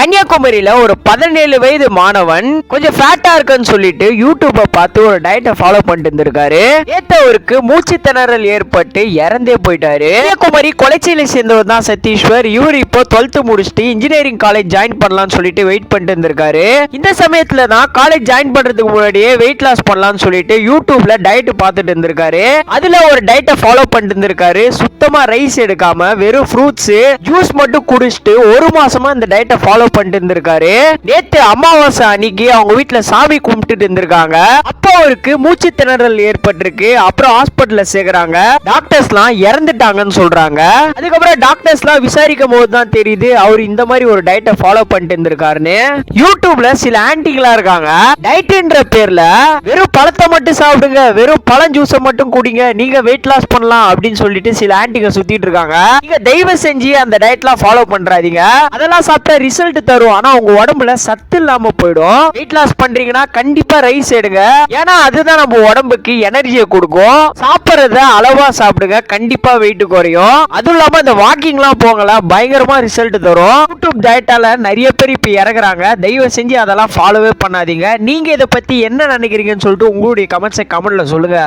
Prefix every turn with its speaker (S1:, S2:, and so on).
S1: கன்னியாகுமரியில ஒரு 17 வயது மாணவன் கொஞ்சம் ஃபேட்டா இருக்குன்னு சொல்லிட்டு யூடியூப பார்த்து ஒரு டயட்டை ஃபாலோ பண்ணிட்டு இருந்திருக்காரு. ஏத்தவருக்கு மூச்சு திணறல் ஏற்பட்டு இறந்தே போயிட்டாரு. கன்னியாகுமரி கொலைச்சேலை சேர்ந்தவர் தான் சதீஸ்வர். இவர் இப்போ 12th முடிச்சுட்டு இன்ஜினியரிங் காலேஜ் ஜாயின் பண்ணலாம்னு சொல்லிட்டு வெயிட் பண்ணிட்டு இருந்திருக்காரு. இந்த சமயத்துல தான் காலேஜ் ஜாயின் பண்றதுக்கு முன்னாடியே வெயிட் லாஸ் பண்ணலாம்னு சொல்லிட்டு யூடியூப்ல டயட் பார்த்துட்டு இருந்திருக்காரு. அதுல ஒரு டயட்டை ஃபாலோ பண்ணிட்டு இருந்திருக்காரு. சுத்தமா ரைஸ் எடுக்காம வெறும் ஃப்ரூட்ஸ் ஜூஸ் மட்டும் குடிச்சிட்டு ஒரு மாசமா இந்த டயட்டை ஃபாலோ பண்ணிட்டு இருந்திருக்காரு. நேத்து அமாவாசை அன்னைக்கு அவங்க வீட்டுல சாமி கும்பிட்டு இருந்திருக்காங்க. அப்போ அவருக்கு மூச்சு திணறல் ஏற்பட்டிருக்கு. அப்புறம் ஹாஸ்பிட்டல்ல சேர்க்கறாங்க. டாக்டர்ஸ்லாம் இறந்துட்டாங்கன்னு சொல்றாங்க. அதுக்கப்புறம் டாக்டர்ஸ்லாம் விசாரிக்கும் போது தான் தெரியுது அவர் இந்த மாதிரி ஒரு டயட்டை ஃபாலோ பண்ணிட்டு இருந்திருக்காருன்னு. யூடியூப்ல சில ஆன்டிகளா இருக்காங்க. டயட்ன்ற பேர்ல வெறும் பழத்தை மட்டும் சாப்பிடுங்க, வெறும் பழம் ஜூஸை மட்டும் குடிங்க, நீங்க வெயிட் லாஸ் பண்ணலாம் அப்படின்னு சொல்லிட்டு சில ஆன்டிங்க சுத்திட்டு இருக்காங்க. நீங்க தயவு செஞ்சு அந்த டயட்லாம் ஃபாலோ பண்றாதீங்க. அதெல்லாம் சாப்பிட்டா ரிசல்ட் தரும், ஆனா உங்க உடம்புல சத்து இல்லாம போயிடும். வெயிட் லாஸ் பண்றீங்கன்னா கண்டிப்பா ரைஸ் எடுங்க. ஏன்னா அதுதான் நம்ம உடம்புக்கு எனர்ஜியை கொடுக்கும். சாப்பிடுறத அளவா சாப்பிடுங்க, கண்டிப்பா வெயிட் குறையும். அதுவும் இல்லாம இந்த வாக்கிங்லாம் போங்கல, பயங்கரமா ரிசல்ட் தரும். யூடியூப் டயட்டால நிறைய பேர் இப்ப இறங்குறாங்க. தயவு செஞ்சு அதெல்லாம் ஃபாலோவே பண்ணாதீங்க. நீங்க இதை பத்தி என்ன நினைக்கிறீங்கன்னு சொல்லிட்டு உங்களுடைய கமெண்ட்ல சொல்லுங்க.